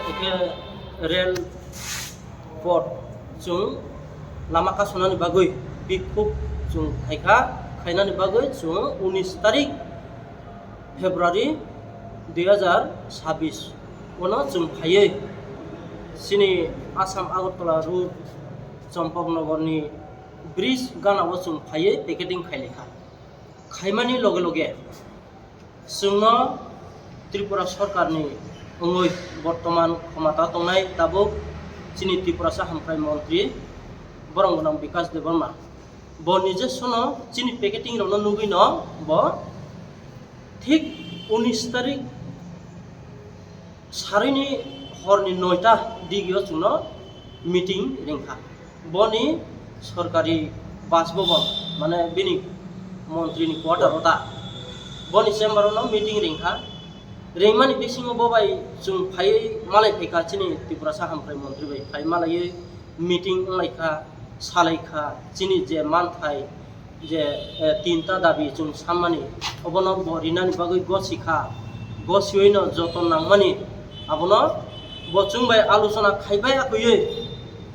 एके rail पथ जों लामा कासनानि बागै बिक्षोभ जों खायनानि बागै जों 19 तारिख फेब्रुवारि 2026 उनाव जों खायै सिनि आसाम आगरतला रुट चम्पकनगरनि ब्रिज गानाव जों खायै पेकेटिं खायलेखा खायमानि लगे लगे जोंनो त्रिपुरा सरकारनि उङै बर्तमान क्षमता दंनाय दाबो चिनि त्रिपुरासा हामख्राय मन्त्रि बरंगनाम विकास देवर्मा ब निजे सनो चिनि पेकेटिं रनो नुगिनो ब ठीक 19 तारिख सारिनि हरनि 9टा दिगियो जोंनो मीटिं रिंखा बनि सरकारि बासभवन माने बिनि मन्त्रिनि क्वार्टार दा बनि चेम्बाराव मीटिं रिंखा रेंमानि बिसिङाव बबाय जों फायै मालाय फैखा चिनि त्रिपुरासा हामख्राय मन्त्रि बाय फाय मालाय मीटिं लायखा सालायखा चिनि जे मानथाय जे 3टा दाबि जों साममानि अबनो बरिनानि बागै गसियैनो जतन नांमानि आबनो बचुं बाय आलोचना खायबाय आखयै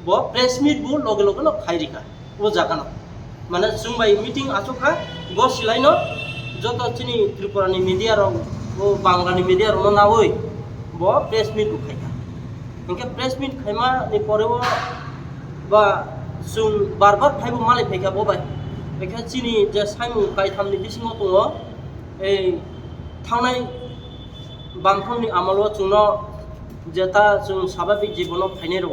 ब प्रेस मीट बु लगे लगे न खायरिखा ओ जागाना माने जों बाय मीटिं आचोखा गसिलायनो जत चिनि त्रिपुरानि मीडिया रं वो बांग्लानि मीडिया रनो नावै ब प्रेस मीट खायखा इनके प्रेस मीट खायमा नि परेबो बा जों बार फायबो मालाय फैखा बबाय बेखा चिनि जे साइमु कायथामनि बिसिङाव दङ ए थांनाय बांथंनि आमलवा जोंनो जेता जों स्वाभाविक जीवनाव फायनाय दङ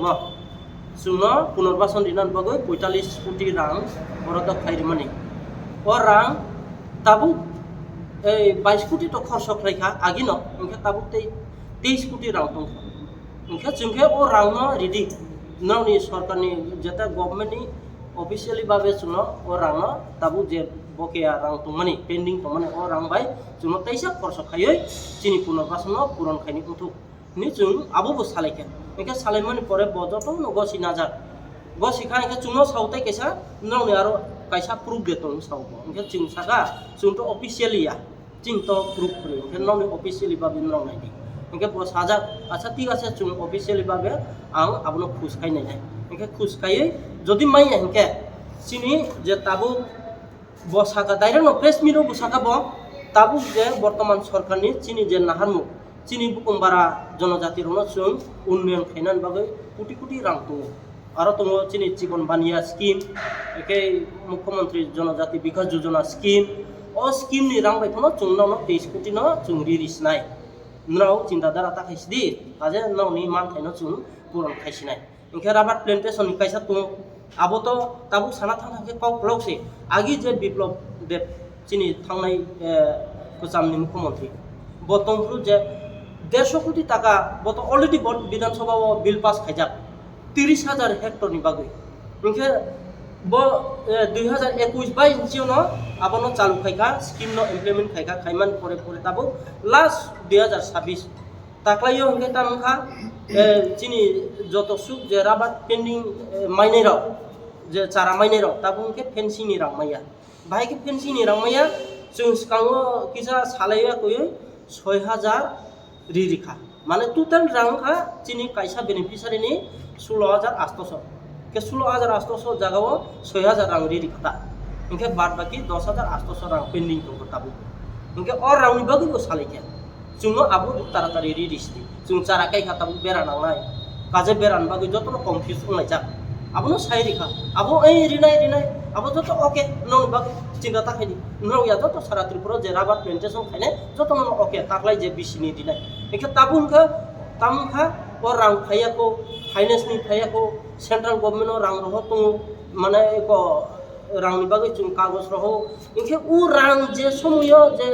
जोंनो पुनर्बासन दिनान बागै 45 कोटी रां बराद खायरिमानि ओ रां ताबु 22 कोटी तो खर्च खायखा आगिनो इनके ताबु 23 कोटी रां दं इनके जोंखे ओ रांनो रेडी नावनि सरकारनि जेता गभर्नमेन्टनि अफिशियली बाबे जोंनो ओ रांनो ताबु जे बकेया रां दंमानि पेन्डिं दंमानि ओ रां बाय जोंनो तैसा खर्च खायै चिनि पुनर्बासन पुरन खायनि उथु नि जों आबोबो सालायखे इनके सालायमानि परे बजत न गसि नाजार गसिखा इनके जोंनो सावताय कैसा नावनि आरो कैसा प्रूफ देतन सावबो इनके जों सागा जोंथ अफिशियली या जों तो प्रूफ करे इनके नावनि अफिशियली बाबे नाव नायदि इनके बस हाजार अच्छा ठीक আছে जों अफिशियली बाबे आं आबनो खुस खायनाय नाय इनके खुस खायै जदि माइ इनके चिनि जे ताबु बसाका डाइरेक्ट न प्रेस मीटआव बसाका ब ताबु जे वर्तमान सरकारनि चिनि जे नाहारमु चिनि बुकुमबारा जनजाति रनो जों उन्नयन खायनान बागै कोटी कोटी रां दङ आरो दङ चिनि जीवन बानिया स्कीम एके मुख्यमंत्री जनजाति विकास योजना स्कीम ओ स्कीम नि रां बायथनो जों नावनो 23 कोटी न जों रिरिसनाय नाव चिन्ताधारा ताखायसिदि काजे नावनि मानथायनो जों पुरन खायसिनाय इनके राबार प्लान्टेशन नि कायसा दङ आबोथ ताबु साना थांखे काव क्लाउसे आगि जे बिप्लब देब चिनि थांनाय गोजामनि मुख्यमंत्री बतंफ्रु जे 150 कोटी टाका बत अलरेडी विधानसभा बिल पास खायजाक 30,000 हेक्टर नि बागै इनके ब 2021 बाय जिउनो आबनो चालू खायखा स्कीम न इमप्लिमेंट खायखा खायमान परे परे ताबो लास्ट 2026 ताक्लायो इनके तामखा चिनि जत सुक जे राबार पेन्डिं माइनै राव जे चारा माइनै राव ताबो इनके फेंसिंग नि रां माया बाय के फेंसिंग नि रां माया जों सिगाङो किसा सालाया कयै 6000 रिरिखा माने टोटल रांखा चिनि कायसा बेनिफिशियारि नि 16800 के 16800 जागाव 6000 रां रिरिखा इनके बाद बाकी 10800 रां पेन्डिं दं ताबु इनके और रांनि बागैबो सालायखे जोंनो आबो तारातारि रिरिसनि जों चारा कायखा ताबु बेरा नांनाय काजे बेरान बागै जतनो कन्फ्यूज होनाय जा आबनो सायरिखा आबो ओइ रिनाय आबो जत ओके नन बागै चिन्ता ताखायनि नौ या जत सारा त्रिपुरा जे राबार प्लान्टेशन खायने जतनो ओके ताकलाय जे बिसिनि दिनाय इनके ताबुनखा तामखा और रां खायाखौ फाइनेंस नि खायाखौ सेंट्रल गवर्नमेंट रां रहो तो माने एको रांनि बागै जों कागज रहो इनके उ रां जे समयो जे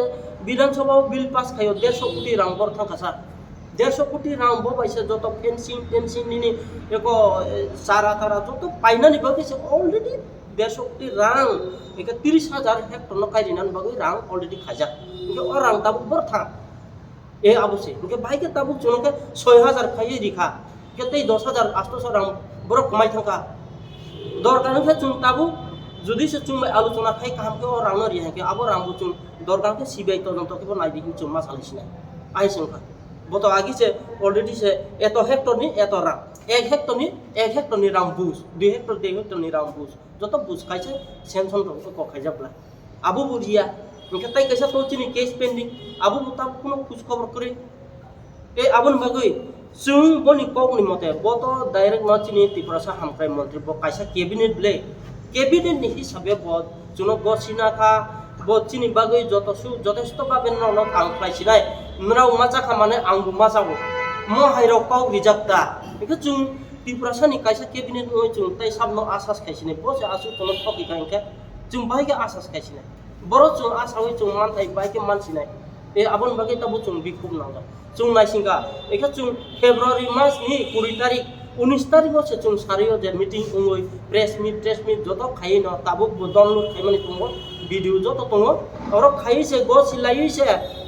विधानसभा बिल पास खायो 150 कोटी रां बर थांखासा 150 कोटी रां बबायसे जत फेंसिंग नि एको सारा तारा जत पाइनानि बागै से अलरेडी 150 कोटी रां इनके 30,000 हेक्टर न कायरिनान बागै रां अलरेडी खाजा इनके और रां ताबु बर था ए आबुसे इनके बाइके ताबु जोनके 6000 खायै रिखा के तै 10800 रां बर कमाय थांका दरकानके जों ताबु जुदि से चुम आलोचना खाय कामके और रां रिहा के आबो रां बुचुं दरकानके सीबीआई तदন্ত के नायदि जों मा सालिसिना आइसंखा বতো আগিছে অলরেডি সে এত হেক্টরনি এত রাং 1 হেক্টরনি রাং বুঝ 2 হেক্টর 2 হেক্টরনি রাং বুঝ যত বুঝ খাইছে সেনসন তো খাইজাবলা আবু বুঝিয়া ওকে তাই কাইসা তো চিনি কেস পেন্ডিং আবু তা কোনো খোঁজ খবর করে ए आबुन बागै जों बनि कगनि मते बत डाइरेक्ट न चिनि त्रिपुरा हामख्राय मन्त्रि ब काइसा कैबिनेट ब्ले कैबिनेट नि हिसाबे ब जुनो गसिना खा ब चिनि बागै जथेष्ट भाबे न हामख्राय सिनाय नराव माजा खामाने आंबो माजागो म हाइराव काव रिजाक्ता बेखौ जों त्रिपुरा सानि काइसा कैबिनेट न जों ताइ साबनो आसास खायसिने बसे आसु कोनो थकि गायके जों बायके आसास खायसिने बर जों आसावै जों मानथाय बायके मानसिनाय ए आबुन बागै तबो जों बिखुब नांगा जों नायसिंगा एखा जों फेब्रुवारि मासनि 20 तारिख 19 तारिखआव से जों सारियो जे मिटिं उङै प्रेस मिट जत खाइ न ताबो डाउनलोड खाइमानि दङ भिडिअ जत दङ और खाइ से गो सिलाइ से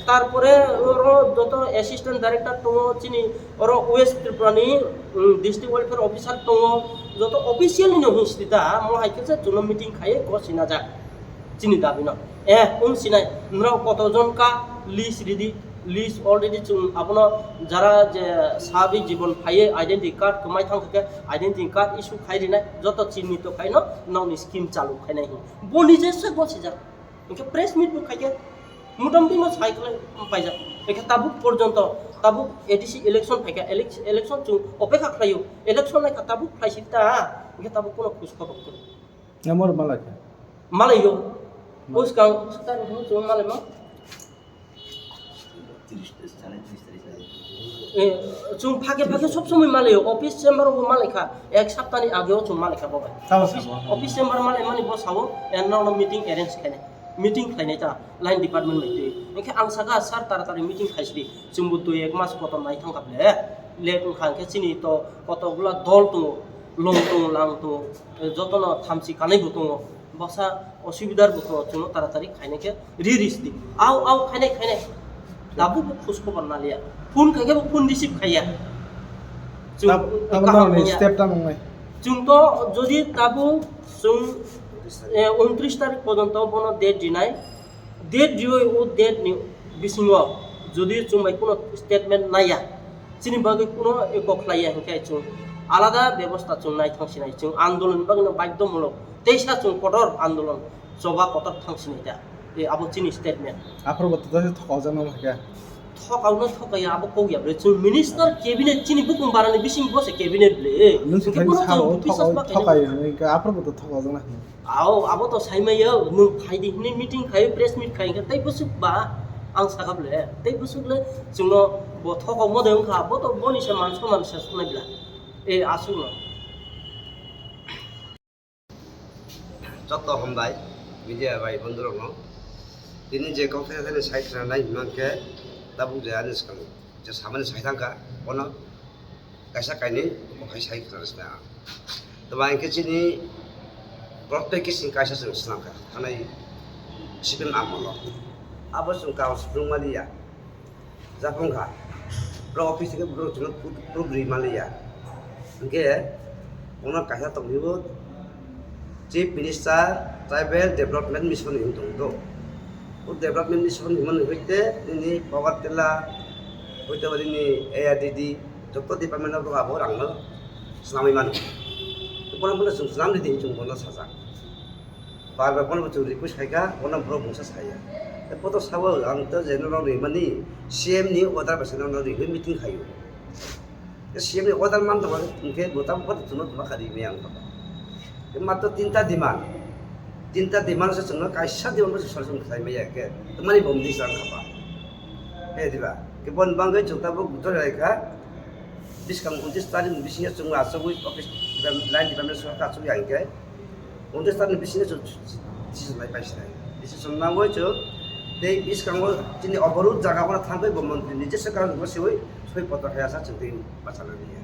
तारपरे और जत असिस्टेंट डाइरेक्टर दङ चिनि और वेस्ट त्रिपुरानि डिस्ट्रिक्ट वेलफेयर अफिसार दङ जत अफिशियली न हिस्टिता म हाइके से जों मिटिं खाइ गो सिना जा चिनि दाबिन ए उन सिनाय नराव कतजन का लिस्ट रेडी लिस्ट अलरेडी जों आपनो जरा जे साबि जीवन फाये आइडेंटिटी कार्ड कमाय थांखके आइडेंटिटी कार्ड इशू खाइरिनाय जत चिनि तो खाइनो नावनि स्कीम चालू खाइनाय बनि जेसे गसे जा इनके प्रेस मिट बु खाइके मुदमदि न साइकल पाइजा एके ताबु पर्यंत ताबु एडीसी इलेक्शन फाइका इलेक्शन जों अपेक्षा खालायो इलेक्शन नाय ताबु फाइसिता इनके ताबु कोनो खुश खबर करे नमर मालायो उसका सतार जों मालाय जों फागे सब समय मालायो ऑफिस चेम्बर वो मालायखा एक सप्ताहनि आगेव जों मालायखा बाबाय ऑफिस चेम्बर मालाय माने बसावो एनाउन मीटिंग अरेंज खायनाय मीटिंग खायनाय ता लाइन डिपार्टमेंट बायदि एखे आं सागा सार तारातारि मीटिं खायसि जोंबो 2-1 मास कत नाय थांखाबले लेट खांखे चिनि तो कतगुला दल दङ लं दङ लां दङ जतन थामसि कानायबो दङ बसा असुबिदार बखौ जों तारातारि खायनायखे रिरिसदि आव खायनाय दाबो खुश खबर नालिया फोन खायके फोन रिसीव खाया जों स्टेप ता नङै जों तो जदि दाबो जों 29 तारिख पर्यंत बनो डेट दिनाय डेट दियो ओ डेट नि बिसिङाव जदि जों बाय कोनो स्टेटमेंट नाया चिनि बागै कोनो एक खलाया हेखाय जों आलादा व्यवस्था जों नाय थांसिनाय जों आन्दोलन बागै बाध्यमूलक तेसा जों कठोर आन्दोलन जबा कठोर थांसिनाय दा ए आबो चिनि स्टेटमेंट आफर बत थकाव जानो हाया थकावनो थकाया आबो कौया ब्रे जों मिनिस्टार कैबिनेट चिनि बुकुम बारानि बिसिं बसे कैबिनेट ब्ले थकायो आफर बत थकाव जानो आओ आबो तो साइमायो नु फाइदि नि मीटिं खायो प्रेस मीट खायो तै बसुबा आं सागाबले तै बसुगले जोंनो ब थकाव मदों खा बो तो बनि से मान समान से सुनायब्ला ए आसुनो যত हमबाय मिडिया भाई बंधुरनो दिनै जे कक्राझारनि साइथ्रानाय मानके दा बुजायानो सिगां जे सामानि साइथांका अनो कायसा कायनि बहाय साइथ्रासना तो बायके चिनि प्रत्येक किसिम कायसा जों स्नांका थानाय सिबिन आमलो आबो जों गाव सुबुंमालिया जाफुंखा प्र अफिस के ब्रो जों प्रोग्राम मालिया के अनो कायसा तंबिबो chief minister tribal development mission हिंदो वो डेवलपमेंट मिशन हिमन होते नि पावर टेला होते बदिनी एआरडीडी जत्तो डिपार्टमेंट ऑफ आबो रांनो स्नामै मान कोन कोन जों स्नाम दिदि जों कोन साजा बार बार कोन जों रिक्वेस्ट खायगा कोन ब्रो बुंसा साया फटो साबो आं तो जेनरल रिमानि सीएम नि अर्डर बसनो रि मीटिंग खायो सीएम नि अर्डर मान दबा उनके गोताम पर जुनो दबा खारि मे आं मात्र तीनटा डिमांड से जोंनो कायसा डिमांड से सरसन खालामबाय के तमानि बमदि जान खाबा ए दिबा के बन बांगै जोंताबो गुतर रायखा डिस्काउंट 29 तारिख बिसिया जों आसबै अफिस लाइन डिपार्टमेंट से काचुय आंके 29 तारिख बिसिया जो सिजनाय पाइसिनाय डिसिजन नांगौ जो दे डिस्काउंट जिनि अवरोध जागाबना थांबै मंत्री निजे सरकार बसेवै सय पत्र खायासा जों दे बाचाना निया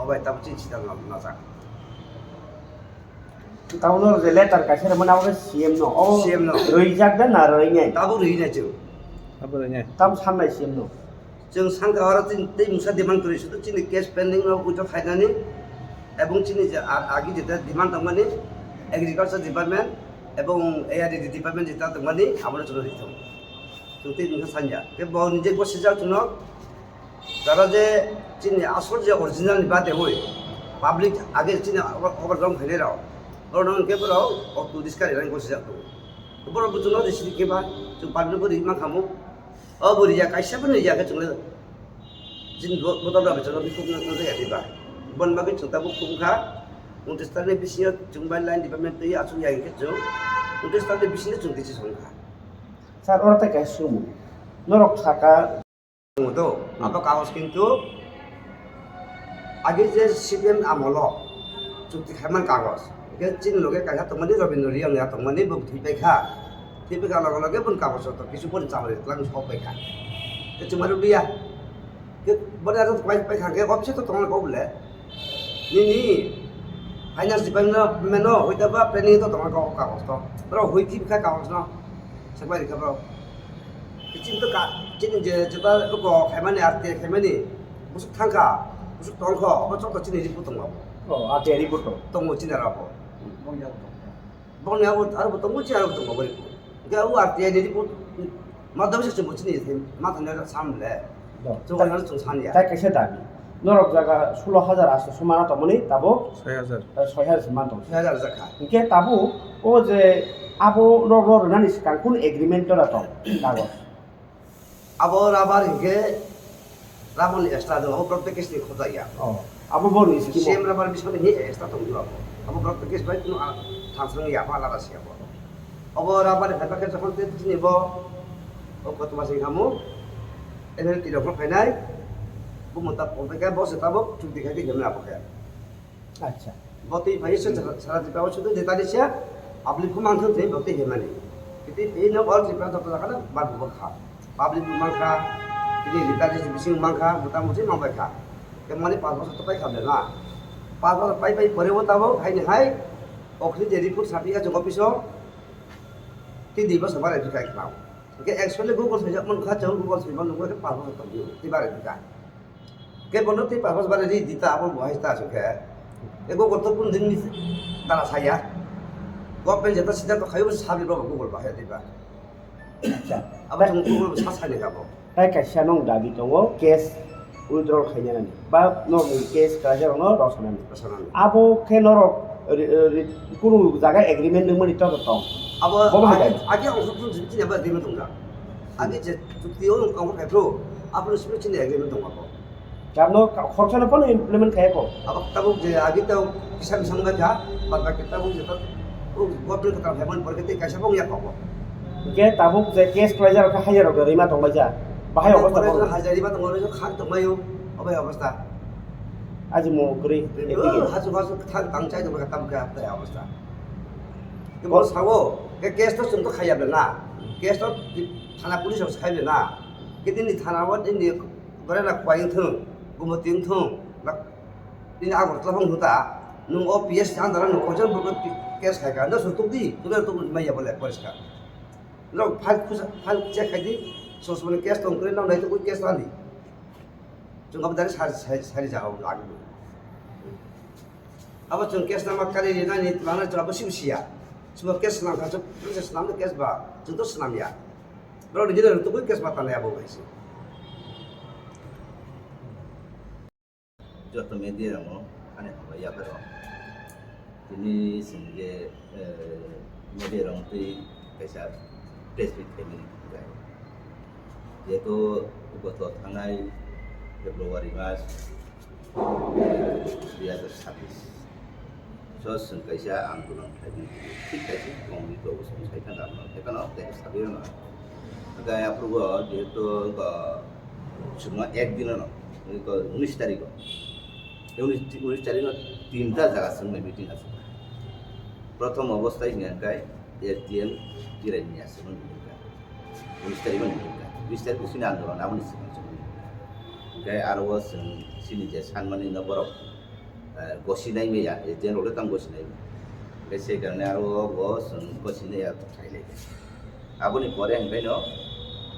अबाय ताब चिन्ता ना जा टाउनर जे लेटर कासे मनाव सीएम नो ओ सीएम नो रैजाक दा ना रैङै ताबो रैङै जों अब रैङै ताम सामनाय सीएम नो जों सांगा आरो दै मुसा डिमांड करिसु तो चिनि केस पेंडिंग नो उजो खायनानि एबं चिनि जे आगि जेता डिमांड दंमानि एग्रीकल्चर डिपार्टमेंट एबं एआरडीडी डिपार्टमेंट जेता दंमानि आबो जों रिथम जों दै मुसा सान्या के बाव निजे बसिजा जों যারা যে চিনি আসল যে অরিজিনাল বাদে হই পাবলিক আগে চিনি অবার রং ফেলে রাও রং কেবরাও অটো ডিসকারি রাং গসি যাতো বড় বুঝনো যে সিদি কেবা जों बानलु बोरै मा खामो बोरै जा काइसाबो नै जाखै जोंनो जिन बदल जाबाय जों बेखौ नों जायाखैबा बन मागै जों दाबो खुंखा उन्दैस्तारनि बिसिया जों बाय लाइन डिपार्टमेन्ट दै आसु जायैखे जों उन्दैस्तारनि बिसिनो जों दिसि संखा স্যার ওরা তো গ্যাস শুমু নরক থাকা তো apa kaos কিন্তু আগে যে সিপিএম আমল চুক্তি খাইমান কাগজ কে চিন লগে কাইহা তমানি রবীন্দ্র রিয়াং তমানি বক থিপাইখা থিপাইখা লগে লগে বন কাগজ তো কিছু বন চামরে লাং সব পাইখা কে চুমারু দিয়া কে বড় আর পাইখা কে অফিসে তো তোমার কবলে নি ফাইনান্স ডিপার্টমেন্ট হইতাবা প্ল্যানিং তো তোমার কাগজ তো বড় হইতিখা কাগজ না সবাই রেখা চিন্তা কা চিনি যে যেটা লোক খাইমানি আরতে খাইমানি মুসুক থাঙ্কা মুসুক তংখ অবচক চিনি রিপোর্ট দङ ও আতে রিপোর্ট দङ চিনি রাবো বংয়াও আর দङ চিনি রাবো দङ বলি গাও আরতে রিপোর্ট মাদাবসে চুম চিনি থেম মাথানে সামলে জগানা जों सानिया তাই কাছে দাবি নরক জায়গা 16,000 আছে সমানা তমনি তাবো 6,000 6,000 সমান তো হাজার জাকা ইনকে তাবো ও যে আবো রর নানি কাকুন এগ্রিমেন্টরা তো কাগজ আবার আবার হিগে রাবন এক্সট্রা দङ প্রত্যেক কেসনি খোদাইয়া ও আবো বড় স্কিম সেম রাবার বিসনে নি এক্সট্রা দङ আবো আবো প্রত্যেক কেস বাই কোনো থাংসং ইয়া পালা রাসি আবো আবার আবার হেবাকে যখন দিনিব ও কত মাসে খামু এনে তিরক ফাইনাই বুমতা পবেকা বসে তাবো চুক্তি খাইতে গেমনা আবকে আচ্ছা বতি ভাইসে সারা দিপাও শুধু যেটা দিছে পাবলিক কো মাংথ যে বতি হেমানি কিন্তু এই ন অল জিপা যত জায়গা বাদ বখা পাবলিক মাংখা তিনি লিটারে বিসিং মাংখা মোটামুটি মাংবাইখা কেমানি 5 বছর তো পাই খাবে না 5 বছর পাই পরেও তাবো খাইনি হাই অখলি যে রিপোর্ট সাপিয়া জগ অফিসও তি দিবস সবার এদিকে খাও কে एक्चुअली गुगल से मन खा चल गुगल से मन को 5 বছর তো দিও তিবারে দিকা কে বনো তি 5 বছর বারে দি দিতা আপন বহাইতা আছে কে গুগল তো কোন দিন দাঁড়া ছাইয়া গভর্নমেন্ট যেটা সিধা তো খাইও সাবি বাবা গুগল বাহাই দিবা আচ্ছা আবার जों गुगल सासानि गाबो তাই কাছে নং দাবি দङ কেস উইথড্রল খাইনানি বা নরমাল কেস কাজে রং রসনানি সাসানি আবো খে নরক কোনো জায়গা এগ্রিমেন্ট দङ নি তো তো আবার বলো না কেন? আগে অংশ তো জিনিস আবার দিবে তোমরা আগে যে চুক্তিও অংশ খাইপ্রো আপনার সঙ্গে চিনি এগ্রিমেন্ট দङ আবো কারণ খরচনা পন ইমপ্লিমেন্ট খাইব আবার তাবো যে আগে তো কিসান সংগঠন যা বাদ বাকি তাবো যে তো গভর্নমেন্ট কথা হেমন পরকে কাইসা বং ইয়া পাবো কে তাবুক যে কেস ক্লাইজার কা হাজার রক রিমা দङ যা বাহাই অবস্থা পরে হাজারিবা দङ রে খান দমায়ো অবয় অবস্থা আজি মো করি হাজু হাজু থাক বাংচাই দङ কাম কা আপনি অবস্থা কেবল সাবো কে কেস তো जों তো খাইয়াবে না কেস তো থানা পুলিশ খাইবে না কিদিনি থানা ও দিনি গরে না কয়ং থং গুমো তিং থং না দিনি আগর তফং হুতা নুং ও পিএস আন্দারা नु কোজন বগ কেস খাইকা না সুতুদি তুলে তো মাইয়া বলে পরিষ্কার লো ফাল চেক খাইদি সসবনে কেস দং করে নাও নাই তো কেস আনি जों আবার সারি যাও লাগবে আবার जों কেস নামা কালি নানি লানা জবা সিমসিয়া semua kes senam kan proses senam itu kes ba contoh senam ya kalau di jalan itu pun kes mata nih abu guys যত মেয়েদের মানে ইয়া করো তিনি সঙ্গে মেয়েদের তুই পেশা প্রেসপিট ফ্যামিলি যায় যেহেতু গত থানায় ফেব্রুয়ারি মাস 2026 जों कैसा आंदोलन खालामदों ठीक खायसे गावनि गावसोरनि सायखा दानो एखानो देखो साबियो ना गाय आप्रुबो जेहेतु सुमा एक दिन न 19 तारिख 19 तारिख तीनटा जागा जों मिटिं আছে प्रथम अवस्थाय हिंगाय एटीएम जिरायनि আছে 19 तारिख 20 तारिख सिनि आंदोलन आमनि सिगां गाय आरो जों सिनि जे सानमानि न बरफ गसिनाय मैया जेनरल ताम गसिनाय बेसे करने आरो बस गसिनाय थाइले आबनि परे हंबाय न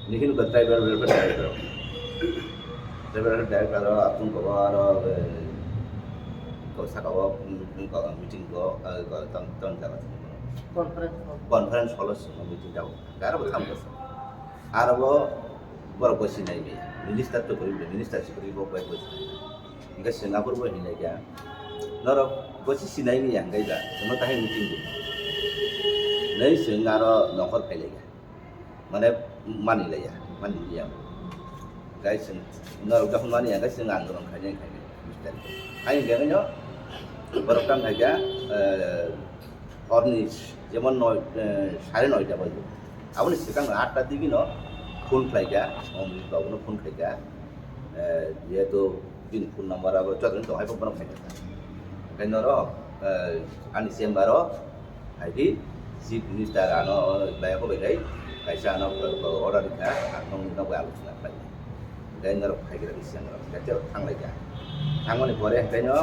निखिन को ड्राइवर ड्राइवर आपुन को आरो को साकाव मीटिंग को तन जागा कॉन्फ्रेंस हॉल मिटिंग जाव गारो थाम गस आरो बर गसिनाय मैया मिनिस्टार तो करी मिनिस्टार से करी बाय बस इनका सिंगापुर बो हिनाय गया नर बसि सिनाय नि यांगाय जा जों ताहाय मिटिं दि नै जों आरो नखर फायलाय गया माने मानिलिया गाय जों नर गखन मानि यांगाय जों आंदोलन खायनाय मिस्टार आइ गया बरकटान थायगा हरनि जेमन 9:30 बाजो आबनि सिगां 8टा दिगि न फोन फ्लाइगा अमृत बाबुनो फोन फ्लाइगा जेहेतु दिन फोन नम्बर अब चतुन दहाय बन फ्लाइगा ओंखायनो र आंनि चेम्बाराव हायदि चिफ मिनिस्टार आनो लायाखौ बायदाय खायसे आनो अर्डार दिखा आंनो नाव आलोचना फ्लाइगा ओंखायनो र फायग्रा बिसिङाव खाथियाव थांलायगा थांमानि परे ओंखायनो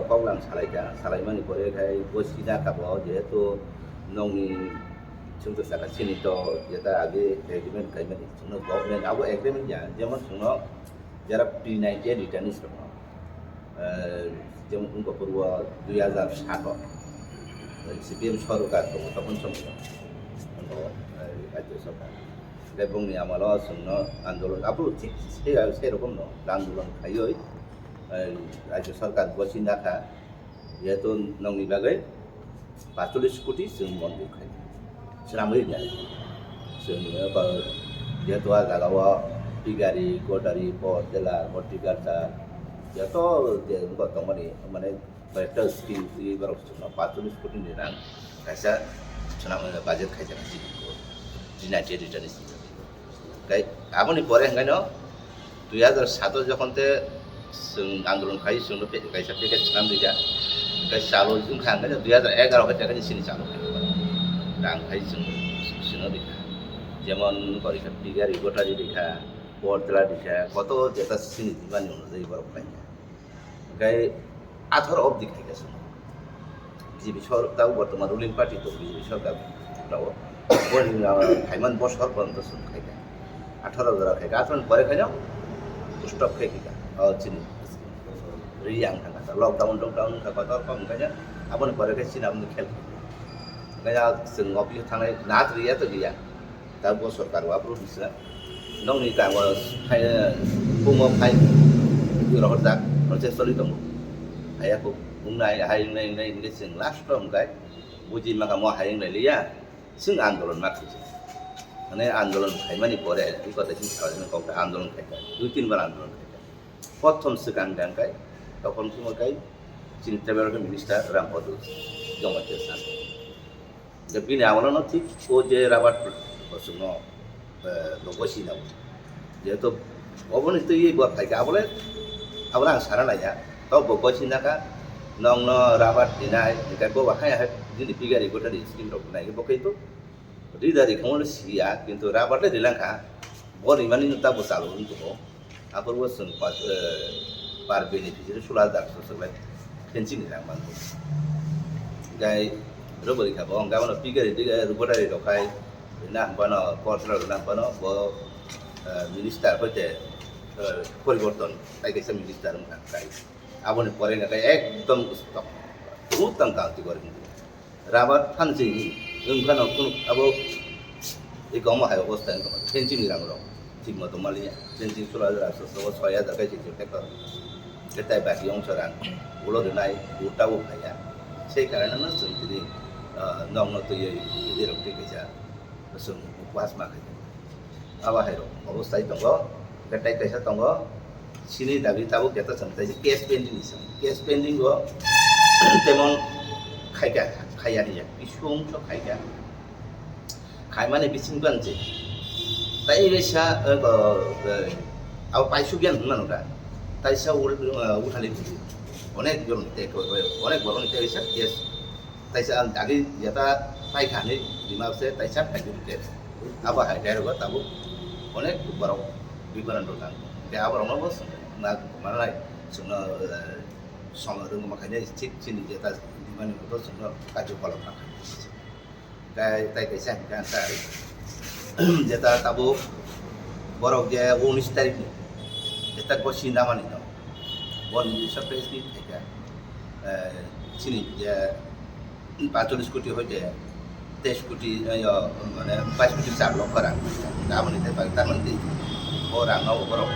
कगलां सालायमानि परे खाय बसिना काबाव जेहेतु नंनि जोंथ' साखाथिनि तो जेता आगे एग्रीमेंट खायमानि जोंनो गभर्नमेंट आबो एग्रीमेंट या जेमन जोंनो जरा प्री-90 रिटार्निस दङ जेमन उनको पूर्व 2007 सिपिएम सरकार दङ तखन समाव राज्य सरकार बे बुंनि आमालाव जोंनो आन्दोलन आबो थिक सेरकम न आन्दोलन खायो राज्य सरकार बसिनाखा जेहेतु नंनि बागै 45 कोटी जों मन्दिर खायो selama ini semua dia tu agak tigari, kodari, portela, horticulture, dia tu dia buat tomani, mana better skill di baru semua 40 kopi ni orang, rasa selama budget kerja sih, jinak jadi jadi sih. Kayak apa ni boleh enggak no? 2001 যখন তে আন্দোলন খাই শুনো কাই certificate ছিলাম দিজা কাই চালু जों খাঙ্গে 2011 হতে কাই সিনি চালু রাং খাই শুনো দিখা যেমন পরীক্ষা টিগারি গোটারি দিখা পরতলা দিখা কত যেটা সিনি দিবানি অনুযায়ী বরফ খাই কাই আথর অব দিখাই গেছে বিজেপি সরকার বর্তমান রুলিং পার্টি তো বিজেপি সরকার দাও খাইমান বছর পর্যন্ত শুন খাই 18,000 খাই আথরন পরে খাই যাও stop kayak kita, sini, riang kan, lockdown kan, kotor kok makanya, apa nih pada kesini namun dikel, makanya sengop itu tanah nat ria tu dia, tapi bos सरकार perlu bisa, nong ni kan was kayak pungok kayak itu orang tak, proses solid dong, kayak aku unai ini seng last dong kayak, buji maka mau hayang lia, seng andolon maksud. মানে আন্দোলন খাইমানি পরে এই কথা চিন্তা করেন আন্দোলন খাইতে 2-3 বার আন্দোলন খাইতে প্রথম সেকেন্ড গানকায় তখন সময়কায় চিন্তা বেরোকে মিনিস্টার রামপদ জমাতে চান যে বিনে আমলন ঠিক ও যে রাবার বসুন বসি নাও যেহেতু অবনীত এই খাইকে আবলে আবলে আং সারা নাইয়া তাও বসি নাকা নং রাবার দিনাই এটা গো বাখাই দিদি পিগারি গোটারি স্কিম রক নাই বকেই তো Dari kamu lu sia, কিন্তু rabarnya dilangka, bor imani nuta bosalo untuk apa bosan par beneficiary sulah dak sesuai fencing ni ramai, gay roberi kabong, kamu nak pikir dia robot ada dokai, nak bana portal nak bana, bo minister apa je, poriborton, kayak macam minister macam kayak, apa ni poreng kayak ekdom stop, utang kau tu korang, rabar fencing 응가는 아버 이거 뭐 하여 보스다 이거 펜싱이랑 그러 지금 뭐 말이야 펜싱 수라들아서 서야 다 같이 될 거. 그때 바기 용처랑 올로드 나이 우타고 가야. 세 가라는 선들이 너무 또 이대로 되게자. 무슨 과스마 가야. 아바 해로 어버스타 있던 거 그때 있었던 거 신이 다비 타고 get something case pending 있어. case pending 거 때문에 খাইয়া নিয়ে কিছু অংশ খাইমানে বিচিং বানছে তাই racer আবার পাইছু জ্ঞান না ওটা তাই সা উঠালি অনেক জন অনেক বড় নিতে হয়েছে কেস তাই সা আগে যেটা পাইখানি ডিমাপসে তাই সা খাইতে দিতে আবার হাইটার হবো তাবো অনেক বড় বিবরণ দোকান আবার আমার বস না মানে সময় মাখাইনে ঠিক চিনি যেটা mana itu semua kaju kolom nak, kayak saya kan saya, jeta tabu, borok je 19 tarik ni, jeta kosi nama ni tau, bon surprise ni juga, sini je 40 koটি hoje, 23 koটি, mana 5 koটি 4 lok orang, kamu ni tempat taman ni, ও রাঙাও বরং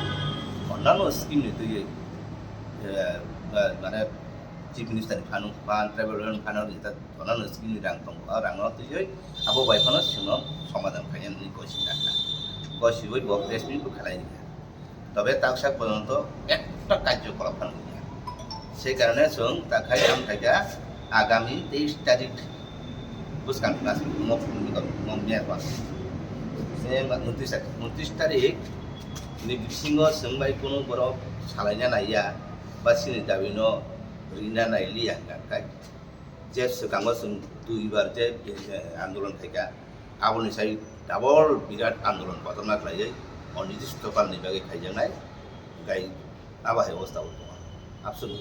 অন্যান্য স্কিমনি তুই মানে chief মিনিস্টারनि ফাनु बा tribal फानु ता অন্যান্য স্কিমनि রাং दं রাঙাও তুই আবো বাইফানো সিনো সমাধান খাইনি কইছিনা কইছিবই বক রেসমিট খালাইনি তবে তাকসা পর্যন্ত একটা কার্যকলাপ ফানো সেই কারণে जों তাকাই আম থাকা আগামী 23 তারিখ বুঝকান ক্লাস মমনিয়া পাস সে 29 তারিখ নিবিসিংহ सोंबाय কোনো বড় সালাইনা নাইয়া বা সিনি দাবিনো রিনা নাইলিয়া কাকাই যে সকাঙ্গ जों দুইবার যে আন্দোলন থাকা আবনি সাই ডাবল বিরাট আন্দোলন পতনা খাইयै অনির্দিষ্ট কালনি বাগে খাইজানাय গাই আবাহে অবস্থা আবসুল